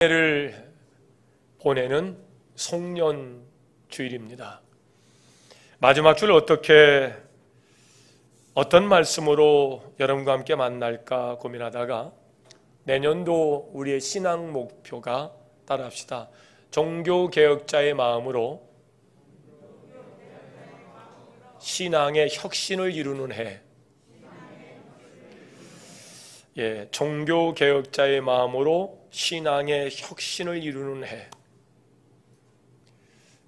를 보내는 송년 주일입니다. 마지막 주를 어떤 말씀으로 여러분과 함께 만날까 고민하다가 내년도 우리의 신앙 목표가 따라합시다. 종교개혁자의 마음으로 신앙의 혁신을 이루는 해. 종교개혁자의 마음으로 신앙의 혁신을 이루는 해.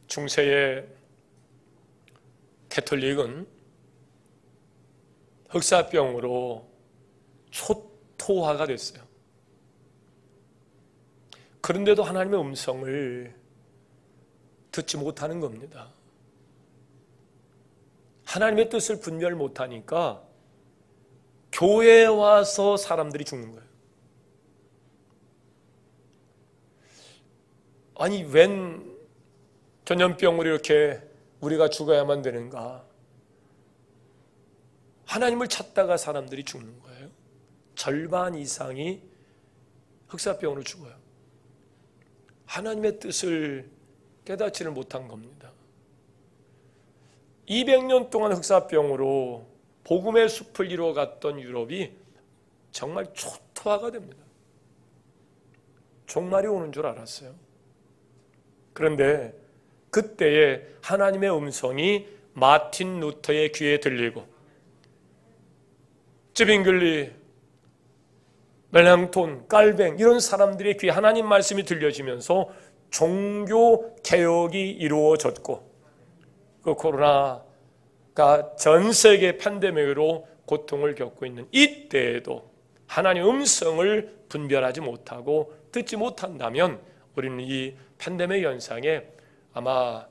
중세의 캐톨릭은 흑사병으로 초토화가 됐어요. 그런데도 하나님의 음성을 듣지 못하는 겁니다. 하나님의 뜻을 분별 못하니까 교회에 와서 사람들이 죽는 거예요. 아니, 웬 전염병으로 이렇게 우리가 죽어야만 되는가? 하나님을 찾다가 사람들이 죽는 거예요. 절반 이상이 흑사병으로 죽어요. 하나님의 뜻을 깨닫지를 못한 겁니다. 200년 동안 흑사병으로 복음의 숲을 이루어갔던 유럽이 정말 초토화가 됩니다. 종말이 오는 줄 알았어요. 그런데 그때에 하나님의 음성이 마틴 루터의 귀에 들리고 쯔빙글리, 멜랑톤, 깔뱅 이런 사람들의 귀에 하나님 말씀이 들려지면서 종교 개혁이 이루어졌고 그 코로나가 전 세계 팬데믹으로 고통을 겪고 있는 이때에도 하나님의 음성을 분별하지 못하고 듣지 못한다면 우리는 이 팬데믹 현상에 아마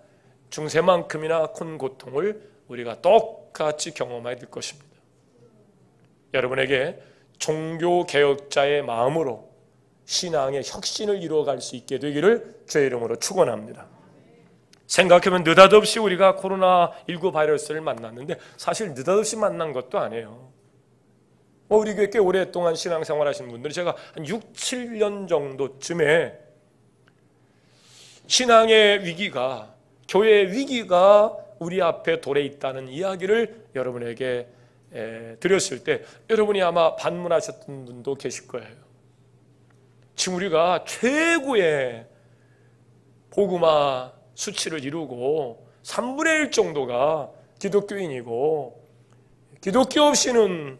중세만큼이나 큰 고통을 우리가 똑같이 경험하게 될 것입니다. 여러분에게 종교개혁자의 마음으로 신앙의 혁신을 이루어갈 수 있게 되기를 주의 이름으로 축원합니다. 생각해보면 느닷없이 우리가 코로나19 바이러스를 만났는데 사실 느닷없이 만난 것도 아니에요. 우리 교회 꽤 오랫동안 신앙생활 하시는 분들이 제가 한 6, 7년 정도쯤에 신앙의 위기가, 교회의 위기가 우리 앞에 도래 있다는 이야기를 여러분에게 드렸을 때 여러분이 아마 반문하셨던 분도 계실 거예요. 지금 우리가 최고의 복음화 수치를 이루고 3분의 1 정도가 기독교인이고 기독교 없이는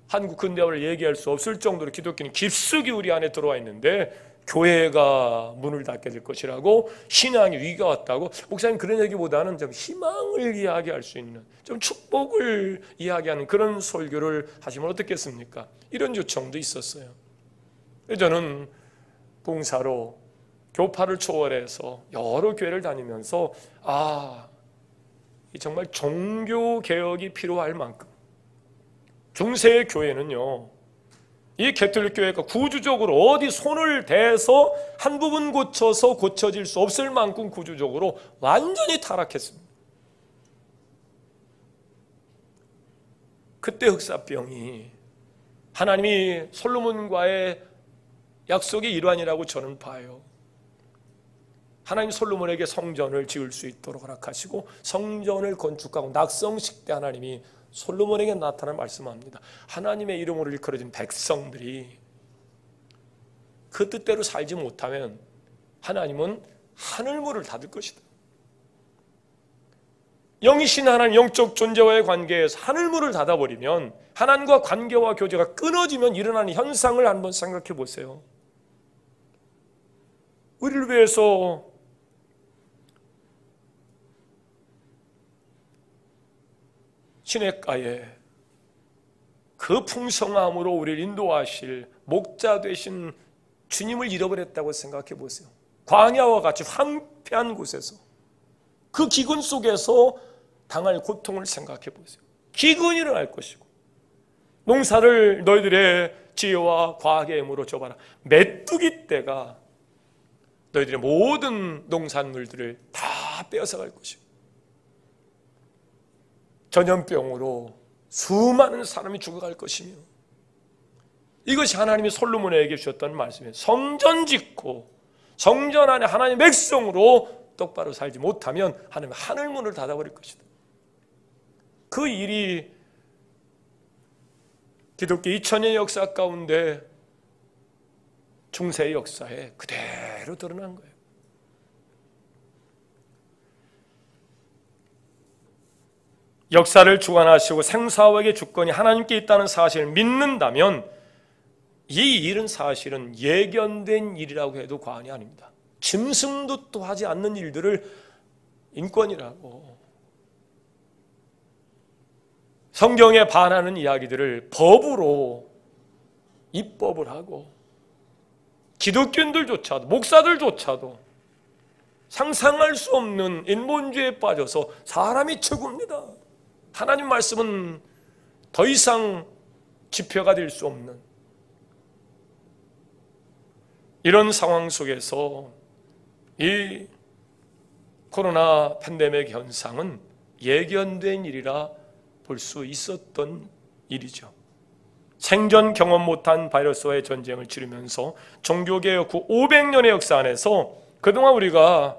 한국 근대화를 얘기할 수 없을 정도로 기독교는 깊숙이 우리 안에 들어와 있는데 교회가 문을 닫게 될 것이라고 신앙의 위기가 왔다고 목사님 그런 얘기보다는 좀 희망을 이야기할 수 있는 좀 축복을 이야기하는 그런 설교를 하시면 어떻겠습니까? 이런 요청도 있었어요. 저는 봉사로 교파를 초월해서 여러 교회를 다니면서 정말 종교개혁이 필요할 만큼 중세의 교회는요 이 가톨릭 교회가 구조적으로 어디 손을 대서 한 부분 고쳐서 고쳐질 수 없을 만큼 구조적으로 완전히 타락했습니다. 그때 흑사병이 하나님이 솔로몬과의 약속의 일환이라고 저는 봐요. 하나님 솔로몬에게 성전을 지을 수 있도록 허락하시고 성전을 건축하고 낙성식 때 하나님이 솔로몬에게 나타나 말씀합니다. 하나님의 이름으로 일컬어진 백성들이 그 뜻대로 살지 못하면 하나님은 하늘문을 닫을 것이다. 영이신 하나님 영적 존재와의 관계에서 하늘문을 닫아버리면 하나님과 관계와 교제가 끊어지면 일어나는 현상을 한번 생각해 보세요. 우리를 위해서 시냇가에 그 풍성함으로 우리를 인도하실 목자 되신 주님을 잃어버렸다고 생각해 보세요. 광야와 같이 황폐한 곳에서 그 기근 속에서 당할 고통을 생각해 보세요. 기근이 일어날 것이고 농사를 너희들의 지혜와 과학의 힘으로 줘봐라. 메뚜기 떼가 너희들의 모든 농산물들을 다 빼앗아갈 것이고 전염병으로 수많은 사람이 죽어갈 것이며 이것이 하나님이 솔로몬에게 주셨던 말씀이에요. 성전 짓고 성전 안에 하나님의 백성으로 똑바로 살지 못하면 하나님은 하늘 문을 닫아버릴 것이다. 그 일이 기독교 2000년 역사 가운데 중세의 역사에 그대로 드러난 거예요. 역사를 주관하시고 생사학의 주권이 하나님께 있다는 사실을 믿는다면 이 일은 사실은 예견된 일이라고 해도 과언이 아닙니다. 짐승도 또 하지 않는 일들을 인권이라고, 성경에 반하는 이야기들을 법으로 입법을 하고, 기독교인들조차도, 목사들조차도 상상할 수 없는 인본주의에 빠져서 사람이 최고입니다. 하나님 말씀은 더 이상 지표가 될 수 없는 이런 상황 속에서 이 코로나 팬데믹 현상은 예견된 일이라 볼 수 있었던 일이죠. 생전 경험 못한 바이러스와의 전쟁을 치르면서 종교개혁 후 500년의 역사 안에서 그동안 우리가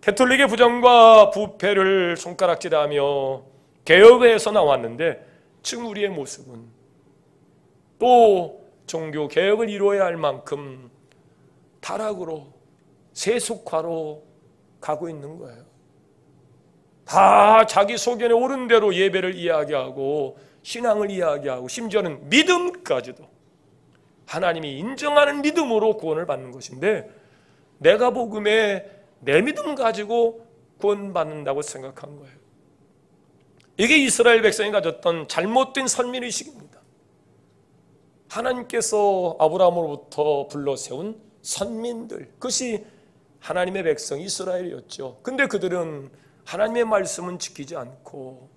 가톨릭의 부정과 부패를 손가락질하며 개혁에서 나왔는데 지금 우리의 모습은 또 종교개혁을 이루어야 할 만큼 타락으로, 세속화로 가고 있는 거예요. 다 자기 소견에 옳은 대로 예배를 이야기하고 신앙을 이야기하고 심지어는 믿음까지도 하나님이 인정하는 믿음으로 구원을 받는 것인데, 내가 복음에 내 믿음 가지고 구원받는다고 생각한 거예요. 이게 이스라엘 백성이 가졌던 잘못된 선민의식입니다. 하나님께서 아브라함으로부터 불러세운 선민들, 그것이 하나님의 백성 이스라엘이었죠. 근데 그들은 하나님의 말씀은 지키지 않고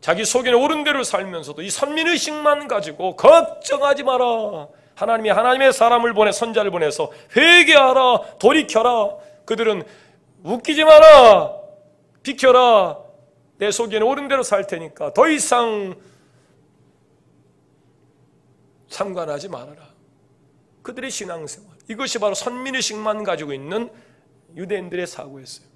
자기 소견에 옳은 대로 살면서도 이 선민의식만 가지고 걱정하지 마라, 하나님이 하나님의 사람을 보내, 선자를 보내서 회개하라, 돌이켜라. 그들은 웃기지 마라, 비켜라, 내 소견에 옳은 대로 살 테니까 더 이상 상관하지 말아라. 그들의 신앙생활, 이것이 바로 선민의식만 가지고 있는 유대인들의 사고였어요.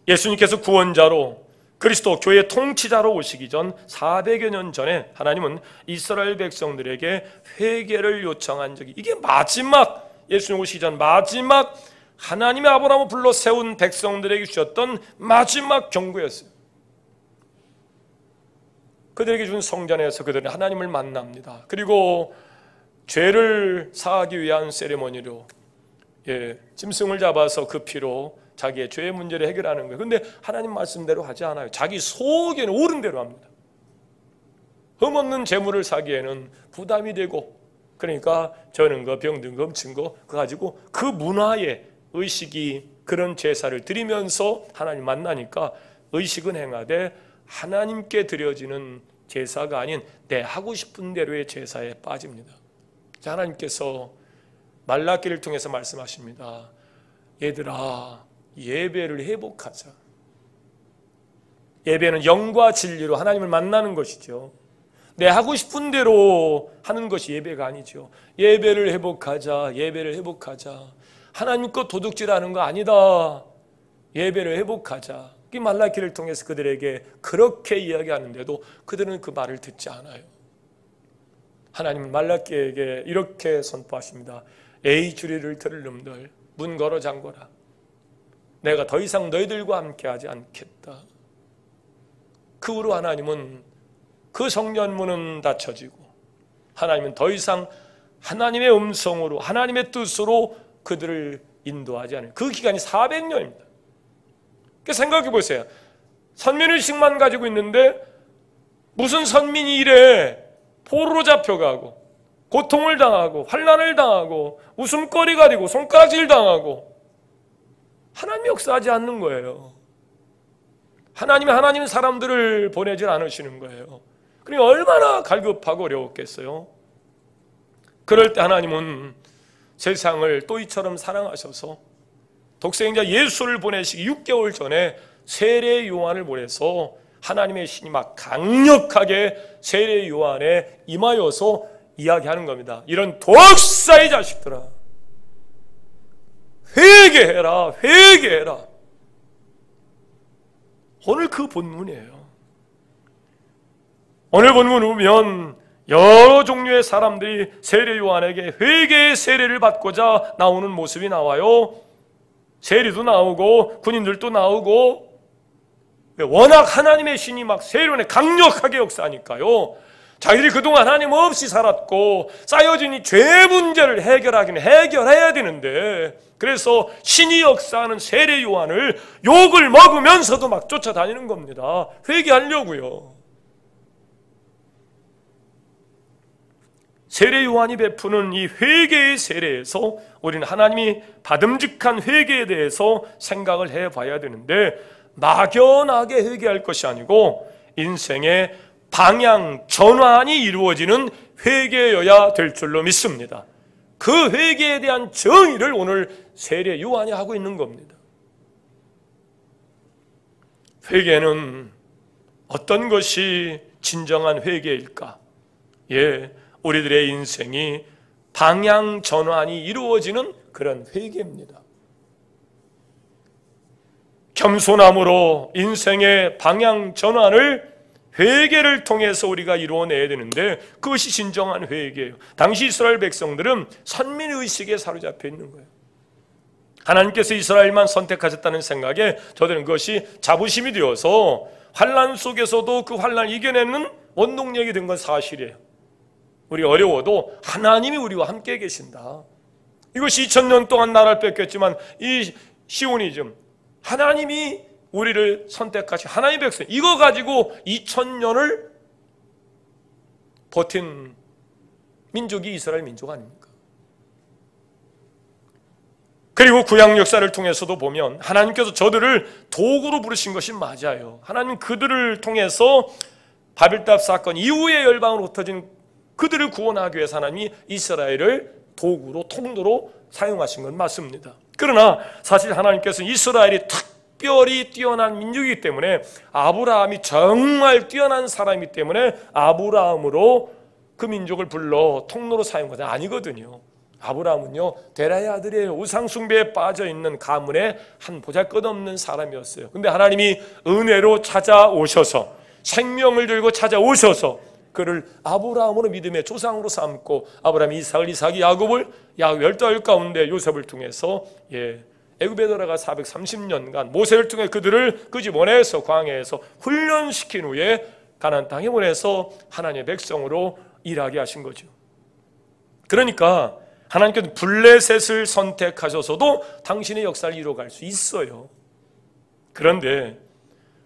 예수님께서 구원자로, 그리스도 교회의 통치자로 오시기 전 400여 년 전에 하나님은 이스라엘 백성들에게 회개를 요청한 적이, 이게 마지막, 예수님 오시기 전 마지막 하나님의 아브라함을 불러 세운 백성들에게 주셨던 마지막 경고였어요. 그들에게 준 성전에서 그들은 하나님을 만납니다. 그리고 죄를 사하기 위한 세리머니로 짐승을 잡아서 그 피로 자기의 죄의 문제를 해결하는 거예요. 그런데 하나님 말씀대로 하지 않아요. 자기 속에는 옳은 대로 합니다. 흠없는 재물을 사기에는 부담이 되고, 그러니까 저는 거, 병든 거, 훔친 거 그거 가지고 그 문화의 의식이 그런 제사를 드리면서 하나님 만나니까 의식은 행하되 하나님께 드려지는 제사가 아닌 내 하고 싶은 대로의 제사에 빠집니다. 자, 하나님께서 말라기를 통해서 말씀하십니다. 얘들아, 예배를 회복하자. 예배는 영과 진리로 하나님을 만나는 것이죠. 내 하고 싶은 대로 하는 것이 예배가 아니죠. 예배를 회복하자, 예배를 회복하자. 하나님 것 도둑질하는 거 아니다. 예배를 회복하자. 이 말라기를 통해서 그들에게 그렇게 이야기하는데도 그들은 그 말을 듣지 않아요. 하나님은 말라기에게 이렇게 선포하십니다. 에이 주리를 들을 놈들, 문 걸어 잠궈라. 내가 더 이상 너희들과 함께하지 않겠다. 그 후로 하나님은 그 성전문은 닫혀지고 하나님은 더 이상 하나님의 음성으로, 하나님의 뜻으로 그들을 인도하지 않아요. 그 기간이 400년입니다. 그러니까 생각해 보세요. 선민의식만 가지고 있는데 무슨 선민이 이래 포로로 잡혀가고 고통을 당하고 환난을 당하고 웃음거리가 되고 손가락질 당하고 하나님이 역사하지 않는 거예요. 하나님이 사람들을 보내질 않으시는 거예요. 그러니까 얼마나 갈급하고 어려웠겠어요. 그럴 때 하나님은 세상을 또 이처럼 사랑하셔서 독생자 예수를 보내시기 6개월 전에 세례 요한을 보내서 하나님의 신이 막 강력하게 세례 요한에 임하여서 이야기하는 겁니다. 이런 독사의 자식들아, 회개해라, 회개해라. 오늘 그 본문이에요. 오늘 본문을 보면 여러 종류의 사람들이 세례 요한에게 회개의 세례를 받고자 나오는 모습이 나와요. 세리도 나오고 군인들도 나오고, 워낙 하나님의 신이 막 세례 요한에 강력하게 역사하니까요. 자기들이 그동안 하나님 없이 살았고 쌓여진 이 죄 문제를 해결하기는 해결해야 되는데, 그래서 신이 역사하는 세례 요한을 욕을 먹으면서도 막 쫓아다니는 겁니다. 회개하려고요. 세례 요한이 베푸는 이 회개의 세례에서 우리는 하나님이 받음직한 회개에 대해서 생각을 해봐야 되는데, 막연하게 회개할 것이 아니고 인생의 방향 전환이 이루어지는 회개여야 될 줄로 믿습니다. 그 회개에 대한 정의를 오늘 세례 요한이 하고 있는 겁니다. 회개는 어떤 것이 진정한 회개일까? 우리들의 인생이 방향 전환이 이루어지는 그런 회개입니다. 겸손함으로 인생의 방향 전환을 회개를 통해서 우리가 이루어내야 되는데, 그것이 진정한 회개예요. 당시 이스라엘 백성들은 선민의식에 사로잡혀 있는 거예요. 하나님께서 이스라엘만 선택하셨다는 생각에 저들은 그것이 자부심이 되어서 환난 속에서도 그 환난을 이겨내는 원동력이 된 건 사실이에요. 우리 어려워도 하나님이 우리와 함께 계신다. 이것이 2000년 동안 나라를 뺏겼지만 이 시오니즘, 하나님이 우리를 선택하신 하나님의 백성, 이거 가지고 2000년을 버틴 민족이 이스라엘 민족 아닙니까? 그리고 구약 역사를 통해서도 보면 하나님께서 저들을 도구로 부르신 것이 맞아요. 하나님 그들을 통해서 바벨탑 사건 이후에 열방으로 흩어진 그들을 구원하기 위해서 하나님이 이스라엘을 도구로, 통로로 사용하신 건 맞습니다. 그러나 사실 하나님께서 이스라엘이 특별히 뛰어난 민족이기 때문에, 아브라함이 정말 뛰어난 사람이기 때문에 아브라함으로 그 민족을 불러 통로로 사용한 건 아니거든요. 아브라함은요, 데라의 아들이에요. 우상숭배에 빠져있는 가문의 한 보잘것없는 사람이었어요. 근데 하나님이 은혜로 찾아오셔서, 생명을 들고 찾아오셔서 그를 아브라함으로 믿음의 조상으로 삼고, 아브라함이 이삭을, 이삭이 야곱을, 야곱 12 가운데 요셉을 통해서 애굽에 들어가 430년간 모세를 통해 그들을 끄집어내서 광야에서 훈련시킨 후에 가나안 땅에 보내서 하나님의 백성으로 일하게 하신 거죠. 그러니까 하나님께서 블레셋을 선택하셔서도 당신의 역사를 이루어갈 수 있어요. 그런데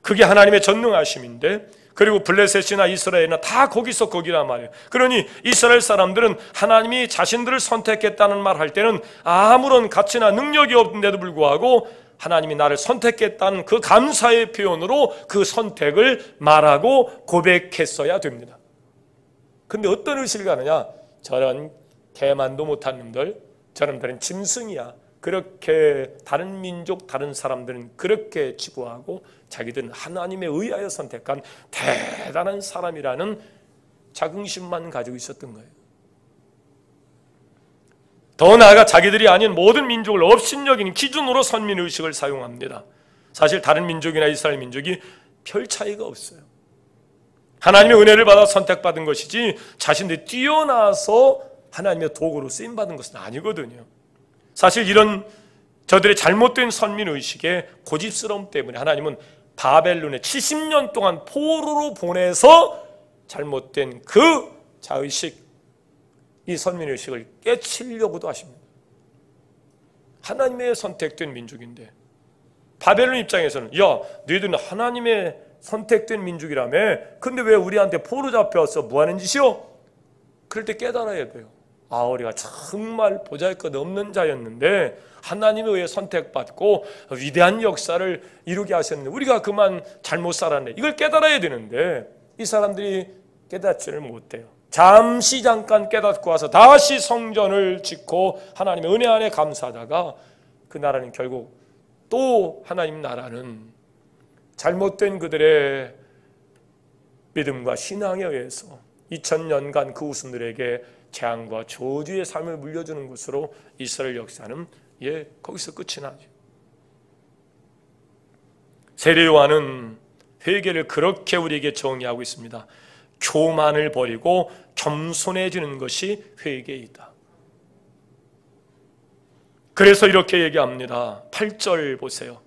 그게 하나님의 전능하심인데, 그리고 블레셋이나 이스라엘이나 다 거기서 거기란 말이에요. 그러니 이스라엘 사람들은 하나님이 자신들을 선택했다는 말 할 때는 아무런 가치나 능력이 없는데도 불구하고 하나님이 나를 선택했다는 그 감사의 표현으로 그 선택을 말하고 고백했어야 됩니다. 근데 어떤 의식을 가느냐? 저런 개만도 못한 놈들, 저놈들은 짐승이야. 그렇게 다른 민족, 다른 사람들은 그렇게 치부하고 자기들은 하나님에 의하여 선택한 대단한 사람이라는 자긍심만 가지고 있었던 거예요. 더 나아가 자기들이 아닌 모든 민족을 업신여기는 기준으로 선민의식을 사용합니다. 사실 다른 민족이나 이스라엘 민족이 별 차이가 없어요. 하나님의 은혜를 받아 선택받은 것이지 자신들이 뛰어나서 하나님의 도구로 쓰임받은 것은 아니거든요. 사실 이런 저들의 잘못된 선민의식의 고집스러움 때문에 하나님은 바벨론에 70년 동안 포로로 보내서 잘못된 그 자의식, 이 선민의식을 깨치려고도 하십니다. 하나님의 선택된 민족인데, 바벨론 입장에서는 야, 너희들은 하나님의 선택된 민족이라며, 근데 왜 우리한테 포로 잡혀서 뭐하는 짓이요? 그럴 때 깨달아야 돼요. 아, 우리가 정말 보잘것없는 자였는데 하나님에 의해 선택받고 위대한 역사를 이루게 하셨는데 우리가 그만 잘못 살았네. 이걸 깨달아야 되는데 이 사람들이 깨닫지를 못해요. 잠깐 깨닫고 와서 다시 성전을 짓고 하나님의 은혜 안에 감사하다가 그 나라는 결국 또 하나님 나라는 잘못된 그들의 믿음과 신앙에 의해서 2000년간 그 후손들에게 재앙과 저주의 삶을 물려주는 것으로 이스라엘 역사는 거기서 끝이 나죠. 세례 요한은 회개를 그렇게 우리에게 정의하고 있습니다. 교만을 버리고 겸손해지는 것이 회개이다. 그래서 이렇게 얘기합니다. 8절 보세요.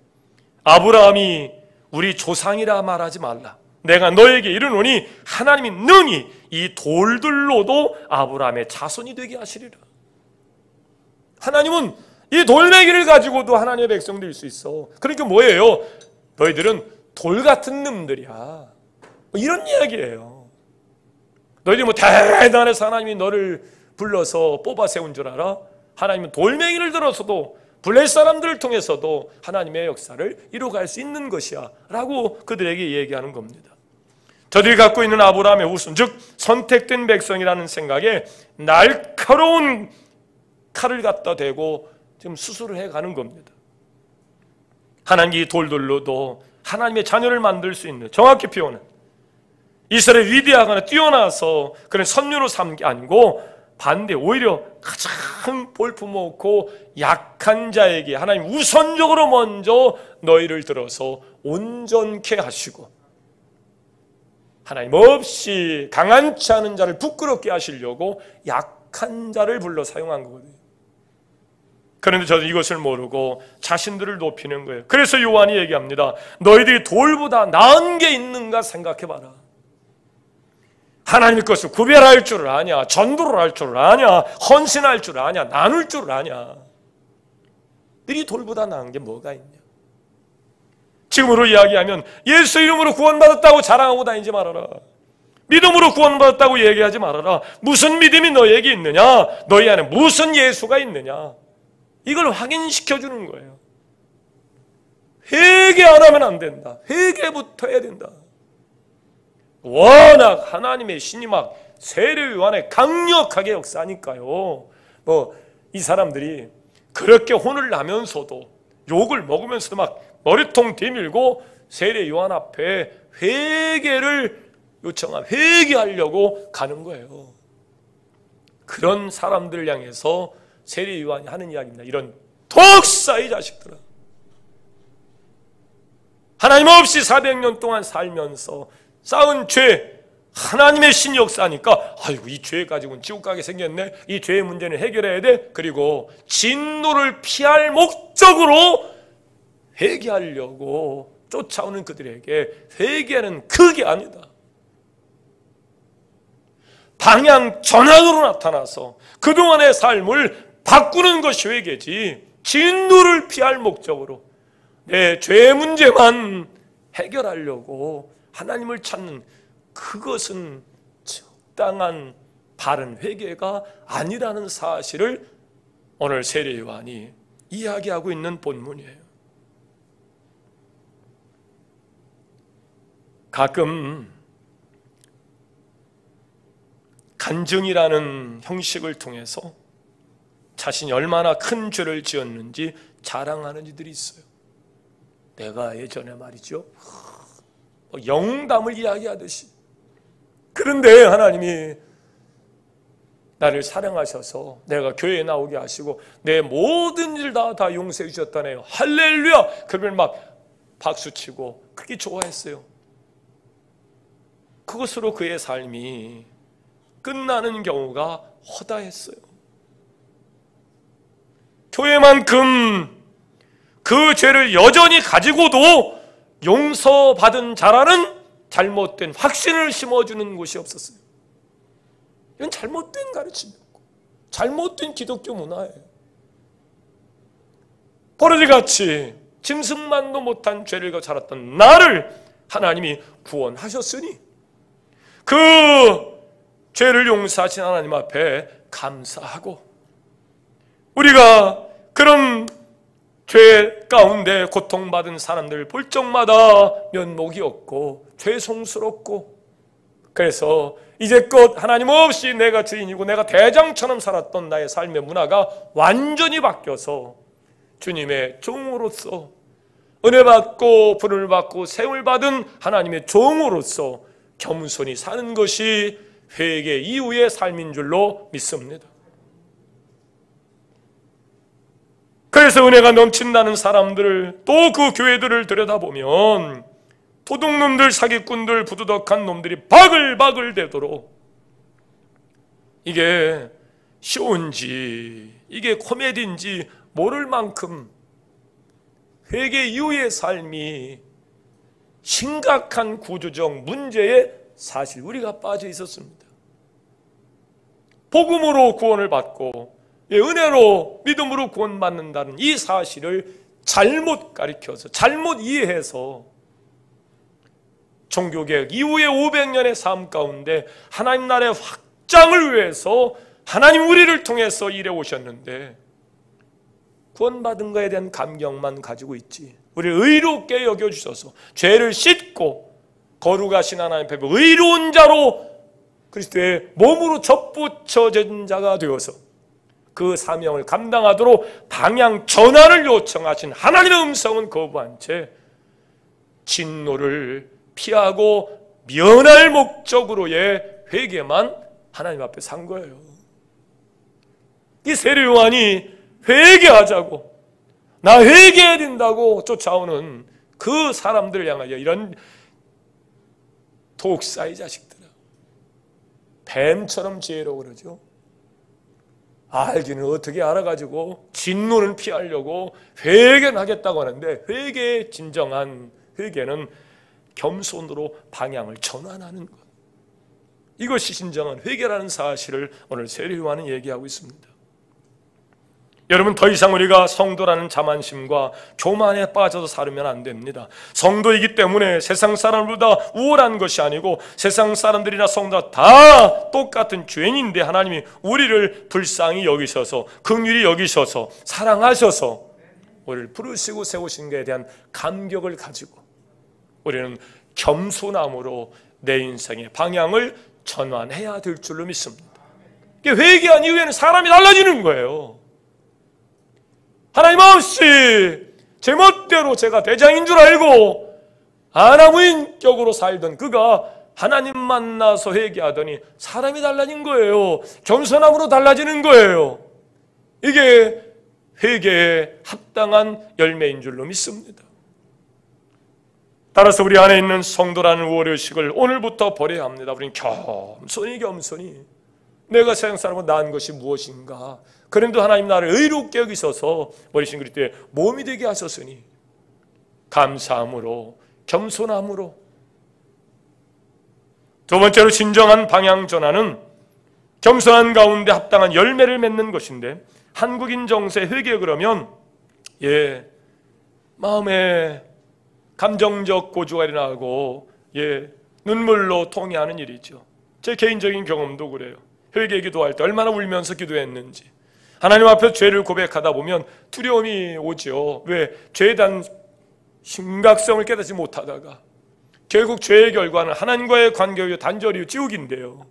아브라함이 우리 조상이라 말하지 말라. 내가 너에게 이르노니 하나님이 능히 이 돌들로도 아브라함의 자손이 되게 하시리라. 하나님은 이 돌멩이를 가지고도 하나님의 백성 될 수 있어. 그러니까 뭐예요? 너희들은 돌 같은 놈들이야. 뭐 이런 이야기예요. 너희들이 뭐 대단해서 하나님이 너를 불러서 뽑아 세운 줄 알아? 하나님은 돌멩이를 들어서도 블레 사람들을 통해서도 하나님의 역사를 이루어갈 수 있는 것이야 라고 그들에게 얘기하는 겁니다. 저들이 갖고 있는 아브라함의 후손, 즉 선택된 백성이라는 생각에 날카로운 칼을 갖다 대고 지금 수술을 해가는 겁니다. 하나님 이 돌들로도 하나님의 자녀를 만들 수 있는, 정확히 표현은 이스라엘 위대하거나 뛰어나서 그런 선유로 삼는 게 아니고 반대, 오히려 가장 볼품없고 약한 자에게 하나님 우선적으로 먼저 너희를 들어서 온전케 하시고 하나님 없이 강한치 않은 자를 부끄럽게 하시려고 약한 자를 불러 사용한 거거든요. 그런데 저는 이것을 모르고 자신들을 높이는 거예요. 그래서 요한이 얘기합니다. 너희들이 돌보다 나은 게 있는가 생각해봐라. 하나님의 것을 구별할 줄을 아냐, 전도를 할 줄을 아냐, 헌신할 줄을 아냐, 나눌 줄을 아냐. 너희 돌보다 나은 게 뭐가 있냐. 지금으로 이야기하면 예수 이름으로 구원받았다고 자랑하고 다니지 말아라. 믿음으로 구원받았다고 얘기하지 말아라. 무슨 믿음이 너에게 있느냐, 너희 안에 무슨 예수가 있느냐, 이걸 확인시켜주는 거예요. 회개 안 하면 안 된다. 회개부터 해야 된다. 워낙 하나님의 신이 막 세례 요한에 강력하게 역사하니까요. 이 사람들이 그렇게 혼을 나면서도 욕을 먹으면서도 막 머리통 뒤밀고 세례 요한 앞에 회개를 회개하려고 가는 거예요. 그런 사람들을 향해서 세례 요한이 하는 이야기입니다. 이런 독사의 자식들아, 하나님 없이 400년 동안 살면서 쌓은 죄, 하나님의 신이 역사하니까 아이고 이 죄 가지고는 지옥 가게 생겼네, 이 죄의 문제는 해결해야 돼. 그리고 진노를 피할 목적으로 회개하려고 쫓아오는 그들에게 회개는 그게 아니다. 방향 전환으로 나타나서 그동안의 삶을 바꾸는 것이 회개지, 진노를 피할 목적으로 내 죄의 문제만 해결하려고 하나님을 찾는 그것은 적당한 바른 회개가 아니라는 사실을 오늘 세례 요한이 이야기하고 있는 본문이에요. 가끔 간증이라는 형식을 통해서 자신이 얼마나 큰 죄를 지었는지 자랑하는 이들이 있어요. 내가 예전에 말이죠, 영담을 이야기하듯이. 그런데 하나님이 나를 사랑하셔서 내가 교회에 나오게 하시고 내 모든 일 다 용서해 주셨다네요. 할렐루야! 그러면 막 박수치고 그렇게 좋아했어요. 그것으로 그의 삶이 끝나는 경우가 허다했어요. 교회만큼 그 죄를 여전히 가지고도 용서받은 자라는 잘못된 확신을 심어주는 곳이 없었어요. 이건 잘못된 가르침이었고 잘못된 기독교 문화예요. 버러지같이 짐승만도 못한 죄를 가지고 살았던 나를 하나님이 구원하셨으니 그 죄를 용서하신 하나님 앞에 감사하고, 우리가 그런 죄 가운데 고통받은 사람들을 볼 적마다 면목이 없고 죄송스럽고, 그래서 이제껏 하나님 없이 내가 주인이고 내가 대장처럼 살았던 나의 삶의 문화가 완전히 바뀌어서 주님의 종으로서 은혜 받고 부름을 받고 세움을 받은 하나님의 종으로서 겸손히 사는 것이 회개 이후의 삶인 줄로 믿습니다. 그래서 은혜가 넘친다는 사람들을, 또 그 교회들을 들여다보면 도둑놈들, 사기꾼들, 부두덕한 놈들이 바글바글 대도록 이게 쇼인지 이게 코미디인지 모를 만큼 회개 이후의 삶이 심각한 구조적 문제에 사실 우리가 빠져 있었습니다. 복음으로 구원을 받고 은혜로 믿음으로 구원받는다는 이 사실을 잘못 가르쳐서 잘못 이해해서 종교개혁 이후의 500년의 삶 가운데 하나님 나라의 확장을 위해서 하나님 우리를 통해서 일해 오셨는데 구원받은 것에 대한 감격만 가지고 있지, 우리를 의롭게 여겨주셔서 죄를 씻고 거룩하신 하나님 앞에 의로운 자로 그리스도의 몸으로 접붙여진 자가 되어서 그 사명을 감당하도록 방향 전환을 요청하신 하나님의 음성은 거부한 채 진노를 피하고 면할 목적으로의 회개만 하나님 앞에 산 거예요. 이 세례 요한이 회개하자고, 나 회개해야 된다고 쫓아오는 그 사람들을 향하여 이런 독사의 자식들아, 뱀처럼 지혜로워 그러죠. 알기는 어떻게 알아가지고 진노는 피하려고 회개는 하겠다고 하는데, 회개의 진정한 회개는 겸손으로 방향을 전환하는 것, 이것이 진정한 회개라는 사실을 오늘 세례 요한은 얘기하고 있습니다. 여러분, 더 이상 우리가 성도라는 자만심과 교만에 빠져서 살면 안 됩니다. 성도이기 때문에 세상 사람보다 우월한 것이 아니고 세상 사람들이나 성도가 다 똑같은 죄인인데 하나님이 우리를 불쌍히 여기셔서 긍휼히 여기셔서 사랑하셔서 우리를 부르시고 세우신 것에 대한 감격을 가지고 우리는 겸손함으로 내 인생의 방향을 전환해야 될 줄로 믿습니다. 회개한 이후에는 사람이 달라지는 거예요. 하나님 없이 제 멋대로 제가 대장인 줄 알고 아나무인격으로 살던 그가 하나님 만나서 회개하더니 사람이 달라진 거예요. 겸손함으로 달라지는 거예요. 이게 회개에 합당한 열매인 줄로 믿습니다. 따라서 우리 안에 있는 성도라는 우월의식을 오늘부터 버려야 합니다. 우리는 겸손히 내가 세상 사람보다 나은 것이 무엇인가, 그런데 하나님 나를 의롭게 여기셔서 머리신 그리스도의 몸이 되게 하셨으니 감사함으로 겸손함으로. 두 번째로 진정한 방향 전환은 겸손한 가운데 합당한 열매를 맺는 것인데, 한국인 정서의 회개 그러면 마음에 감정적 고주가 일어나고 눈물로 통회하는 일이죠. 제 개인적인 경험도 그래요. 회개 기도할 때 얼마나 울면서 기도했는지, 하나님 앞에 죄를 고백하다 보면 두려움이 오죠. 왜? 죄에 대한 심각성을 깨닫지 못하다가 결국 죄의 결과는 하나님과의 관계의 단절이요 지옥인데요.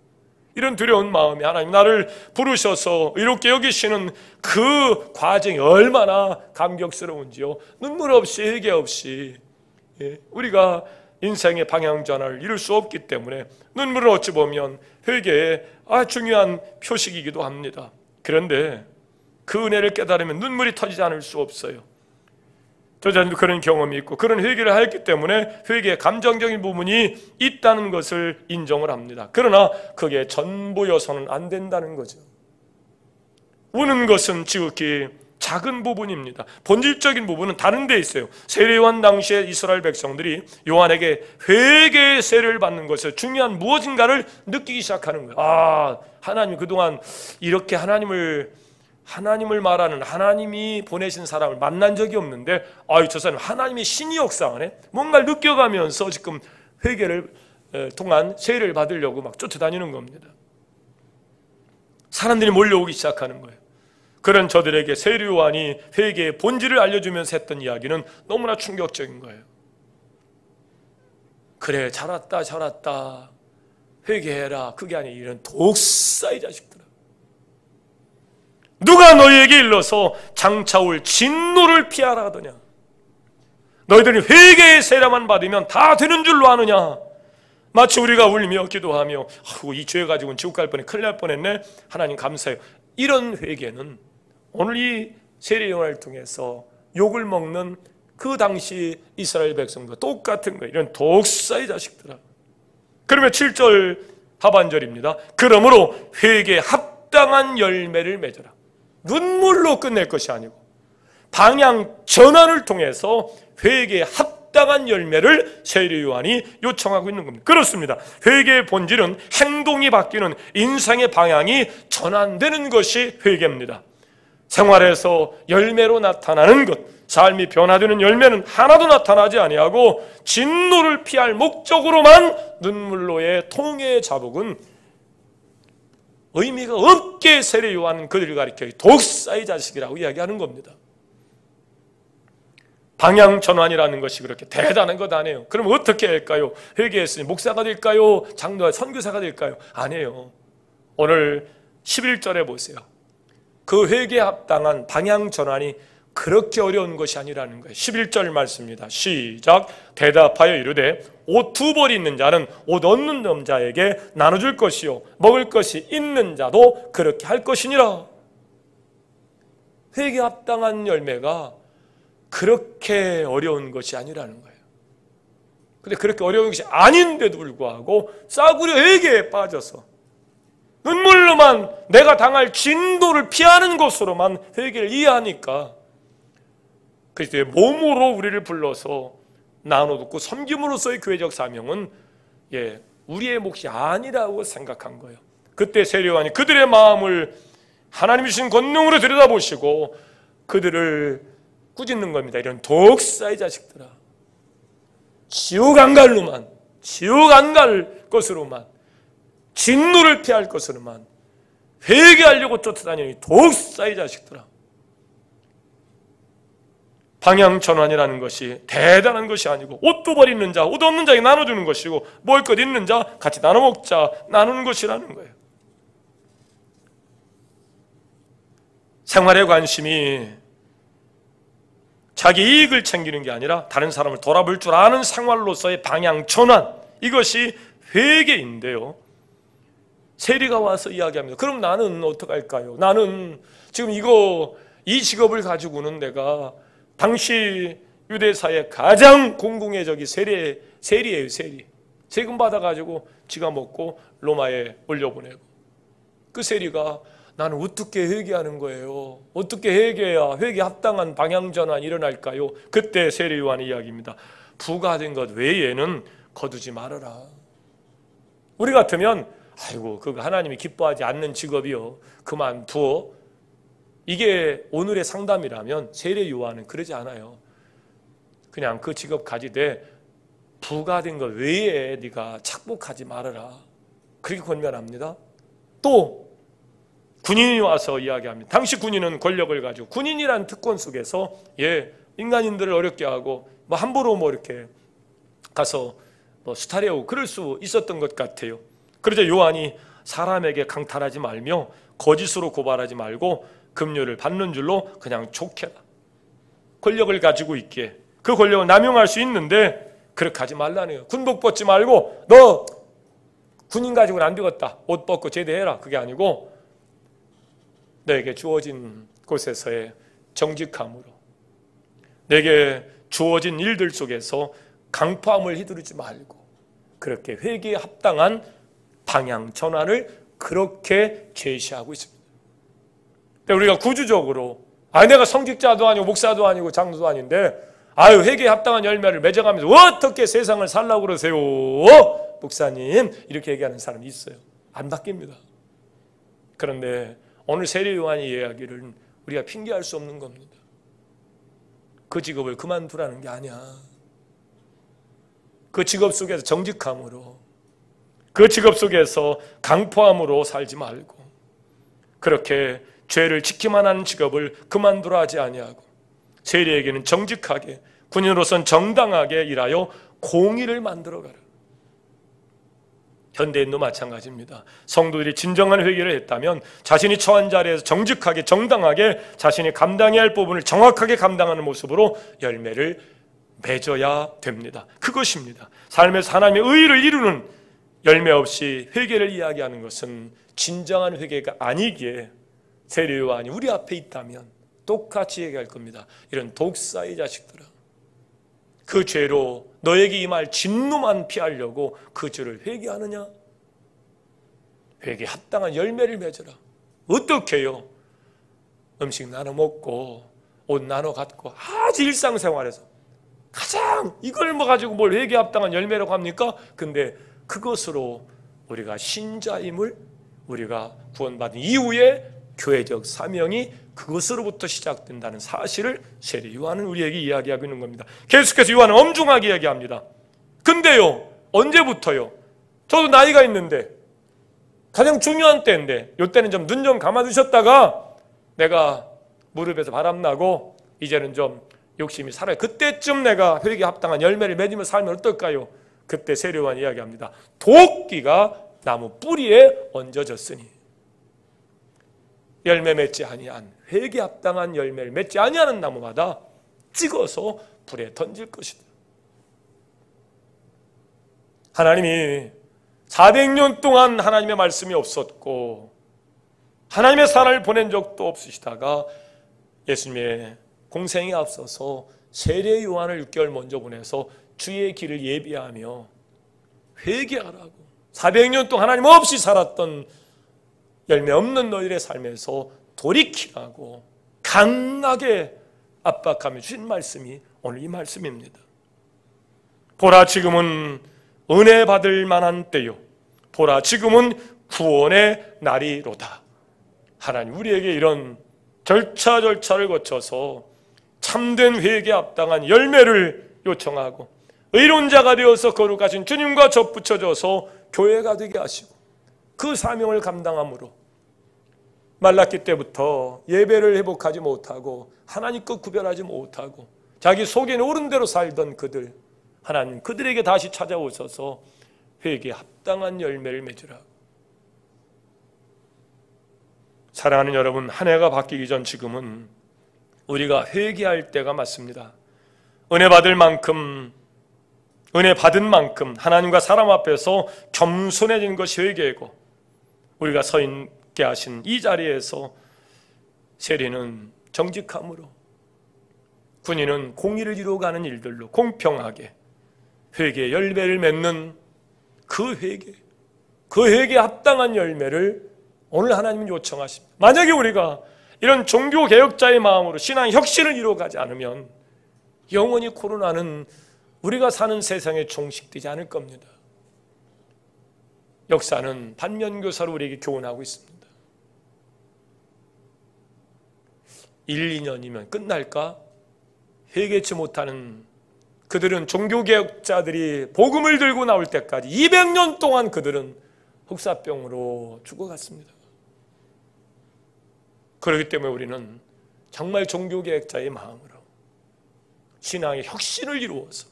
이런 두려운 마음이 하나님 나를 부르셔서 이렇게 여기시는 그 과정이 얼마나 감격스러운지요. 눈물 없이 회개 없이 우리가 인생의 방향 전환을 이룰 수 없기 때문에 눈물을 어찌 보면 회개의 중요한 표식이기도 합니다. 그런데 그 은혜를 깨달으면 눈물이 터지지 않을 수 없어요. 저 자신도 그런 경험이 있고 그런 회개를 했기 때문에 회개의 감정적인 부분이 있다는 것을 인정을 합니다. 그러나 그게 전부여서는 안 된다는 거죠. 우는 것은 지극히 작은 부분입니다. 본질적인 부분은 다른 데 있어요. 세례 요한 당시에 이스라엘 백성들이 요한에게 회개의 세례를 받는 것에 중요한 무엇인가를 느끼기 시작하는 거예요. 하나님 그동안 이렇게 하나님을 말하는, 하나님이 보내신 사람을 만난 적이 없는데 저 사람 하나님의 신이 역사하네, 뭔가를 느껴가면서 지금 회개를 통한 세례를 받으려고 막 쫓아다니는 겁니다. 사람들이 몰려오기 시작하는 거예요. 그런 저들에게 세례 요한이 회개의 본질을 알려주면서 했던 이야기는 너무나 충격적인 거예요. 그래, 잘 왔다 회개해라. 그게 아니라 이런 독사의 자식들아, 누가 너희에게 일러서 장차 올 진노를 피하라 하더냐? 너희들이 회개의 세례만 받으면 다 되는 줄로 아느냐? 마치 우리가 울며 기도하며 이 죄 가지고는 지옥 갈 뻔해, 큰일 날 뻔했네, 하나님 감사해요, 이런 회개는 오늘 이 세례요한을 통해서 욕을 먹는 그 당시 이스라엘 백성과 똑같은 거예요. 이런 독사의 자식들아. 그러면 7절 하반절입니다. 그러므로 회개에 합당한 열매를 맺어라. 눈물로 끝낼 것이 아니고 방향 전환을 통해서 회개에 합당한 열매를 세례 요한이 요청하고 있는 겁니다. 그렇습니다. 회개의 본질은 행동이 바뀌는, 인생의 방향이 전환되는 것이 회개입니다. 생활에서 열매로 나타나는 것, 삶이 변화되는 열매는 하나도 나타나지 아니하고 진노를 피할 목적으로만 눈물로의 통해의 자복은 의미가 없게 세례 요한은 그들을 가리켜 독사의 자식이라고 이야기하는 겁니다. 방향 전환이라는 것이 그렇게 대단한 것 아니에요. 그럼 어떻게 할까요? 회개했으니 목사가 될까요? 장로가, 선교사가 될까요? 아니에요. 오늘 11절에 보세요. 그 회개에 합당한 방향 전환이 그렇게 어려운 것이 아니라는 거예요. 11절 말씀입니다. 시작. 대답하여 이르되 옷 2벌 있는 자는 옷 없는 남자에게 나눠줄 것이요 먹을 것이 있는 자도 그렇게 할 것이니라. 회개에 합당한 열매가 그렇게 어려운 것이 아니라는 거예요. 근데 그렇게 어려운 것이 아닌데도 불구하고 싸구려 회개에 빠져서 눈물로만 내가 당할 진도를 피하는 것으로만 회개를 이해하니까 그리스도의 몸으로 우리를 불러서 나눠듣고 섬김으로써의 교회적 사명은 우리의 몫이 아니라고 생각한 거예요. 그때 세례 요한이 그들의 마음을 하나님이 주신 권능으로 들여다보시고 그들을 꾸짖는 겁니다. 이런 독사의 자식들아, 지옥 안 갈로만, 지옥 안 갈 것으로만, 진노를 피할 것으로만 회개하려고 쫓아다니는 독사의 자식들아. 방향 전환이라는 것이 대단한 것이 아니고 옷 2벌 있는 자, 옷 없는 자에게 나눠주는 것이고 먹을 것 있는 자 같이 나눠 먹자, 나누는 것이라는 거예요. 생활의 관심이 자기 이익을 챙기는 게 아니라 다른 사람을 돌아볼 줄 아는 생활로서의 방향 전환, 이것이 회개인데요. 세리가 와서 이야기합니다. 그럼 나는 어떡할까요? 나는 지금 이 직업을 가지고는 내가 당시 유대사의 가장 공공의 적이 세리예요. 세리. 세금 받아가지고 지가 먹고 로마에 올려보내고. 그 세리가 나는 어떻게 회개하는 거예요? 어떻게 회개해야 회개 합당한 방향전환이 일어날까요? 그때 세례 요한의 이야기입니다. 부가된 것 외에는 거두지 말아라. 우리 같으면 아이고 그거 하나님이 기뻐하지 않는 직업이요, 그만두어. 이게 오늘의 상담이라면 세례 요한은 그러지 않아요. 그냥 그 직업 가지되 부가된 것 외에 네가 착복하지 말아라, 그렇게 권면합니다. 또 군인이 와서 이야기합니다. 당시 군인은 권력을 가지고 군인이란 특권 속에서 인간인들을 어렵게 하고 함부로 이렇게 가서 수탈해오고 그럴 수 있었던 것 같아요. 그러자 요한이 사람에게 강탈하지 말며 거짓으로 고발하지 말고 급료를 받는 줄로 그냥 족해라. 권력을 가지고 있기에 그 권력을 남용할 수 있는데 그렇게 하지 말라네요. 군복 벗지 말고 너 군인 가지고는 안 되겠다, 옷 벗고 제대해라, 그게 아니고 내게 주어진 곳에서의 정직함으로, 내게 주어진 일들 속에서 강포함을 휘두르지 말고 그렇게 회개에 합당한 방향 전환을 그렇게 제시하고 있습니다. 우리가 구주적으로 내가 성직자도 아니고 목사도 아니고 장로도 아닌데 회개에 합당한 열매를 맺어가면서 어떻게 세상을 살라고 그러세요, 목사님, 이렇게 얘기하는 사람이 있어요. 안 바뀝니다. 그런데 오늘 세례 요한의 이야기를 우리가 핑계할 수 없는 겁니다. 그 직업을 그만두라는 게 아니야. 그 직업 속에서 정직함으로, 그 직업 속에서 강포함으로 살지 말고 그렇게 죄를 지키만 하는 직업을 그만두라 하지 아니하고 세리에게는 정직하게, 군인으로서는 정당하게 일하여 공의를 만들어가라. 현대인도 마찬가지입니다. 성도들이 진정한 회개를 했다면 자신이 처한 자리에서 정직하게, 정당하게 자신이 감당해야 할 부분을 정확하게 감당하는 모습으로 열매를 맺어야 됩니다. 그것입니다. 삶에서 하나님의 의의를 이루는 열매 없이 회개를 이야기하는 것은 진정한 회개가 아니기에 세례 요한이 우리 앞에 있다면 똑같이 얘기할 겁니다. 이런 독사의 자식들아, 그 죄로 너에게 임할 진노만 피하려고 그 죄를 회개하느냐? 회개에 합당한 열매를 맺어라. 어떻게 해요? 음식 나눠 먹고 옷 나눠 갖고 아주 일상생활에서 가장 이걸 가지고 뭘 회개에 합당한 열매라고 합니까? 근데 그것으로 우리가 신자임을, 우리가 구원받은 이후에 교회적 사명이 그것으로부터 시작된다는 사실을 세례 요한은 우리에게 이야기하고 있는 겁니다. 계속해서 요한은 엄중하게 이야기합니다. 근데요, 언제부터요? 저도 나이가 있는데 가장 중요한 때인데, 이때는 좀 눈 좀 감아두셨다가 내가 무릎에서 바람나고 이제는 좀 욕심이 살아요. 그때쯤 내가 회개에 합당한 열매를 맺으며 살면 어떨까요? 그때 세례 요한이 이야기합니다. 도끼가 나무 뿌리에 얹어졌으니 열매 맺지 아니한, 회개에 합당한 열매를 맺지 아니하는 나무마다 찍어서 불에 던질 것이다. 하나님이 400년 동안 하나님의 말씀이 없었고 하나님의 사람을 보낸 적도 없으시다가 예수님의 공생에 앞서서 세례 요한을 6개월 먼저 보내서 주의 길을 예비하며 회개하라고, 400년 동안 하나님 없이 살았던 열매 없는 너희들의 삶에서 돌이키라고 강하게 압박하며 주신 말씀이 오늘 이 말씀입니다. 보라, 지금은 은혜 받을 만한 때요, 보라, 지금은 구원의 날이로다. 하나님 우리에게 이런 절차를 거쳐서 참된 회개에 합당한 열매를 요청하고 의로운 자가 되어서 거룩하신 주님과 접붙여져서 교회가 되게 하시고 그 사명을 감당함으로 말랐기 때부터 예배를 회복하지 못하고 하나님과 구별하지 못하고 자기 속에는 옳은 대로 살던 그들, 하나님 그들에게 다시 찾아오셔서 회개에 합당한 열매를 맺으라고. 사랑하는 여러분, 한 해가 바뀌기 전 지금은 우리가 회개할 때가 맞습니다. 은혜 받을 만큼, 은혜 받은 만큼 하나님과 사람 앞에서 겸손해진 것이 회개이고, 우리가 서 있게 하신 이 자리에서 세리는 정직함으로, 군인은 공의를 이루어가는 일들로 공평하게 회개의 열매를 맺는 그 회개에 합당한 열매를 오늘 하나님은 요청하십니다. 만약에 우리가 이런 종교개혁자의 마음으로 신앙 혁신을 이루어가지 않으면 영원히 코로나는 우리가 사는 세상에 종식되지 않을 겁니다. 역사는 반면교사로 우리에게 교훈하고 있습니다. 1, 2년이면 끝날까? 회개치 못하는 그들은, 종교개혁자들이 복음을 들고 나올 때까지 200년 동안 그들은 흑사병으로 죽어갔습니다. 그렇기 때문에 우리는 정말 종교개혁자의 마음으로 신앙의 혁신을 이루어서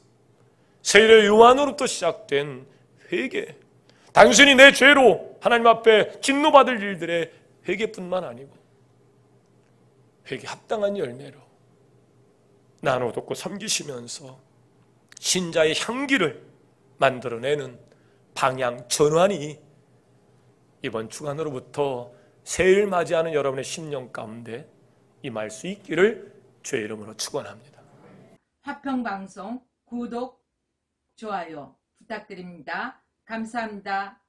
세례 요한으로부터 시작된 회개, 단순히 내 죄로 하나님 앞에 진노받을 일들의 회개뿐만 아니고 회개 합당한 열매로 나눠 돕고 섬기시면서 신자의 향기를 만들어내는 방향 전환이 이번 주간으로부터 새해를 맞이하는 여러분의 심령 가운데 임할 수 있기를 주의 이름으로 축원합니다. 화평방송 구독, 좋아요 부탁드립니다. 감사합니다.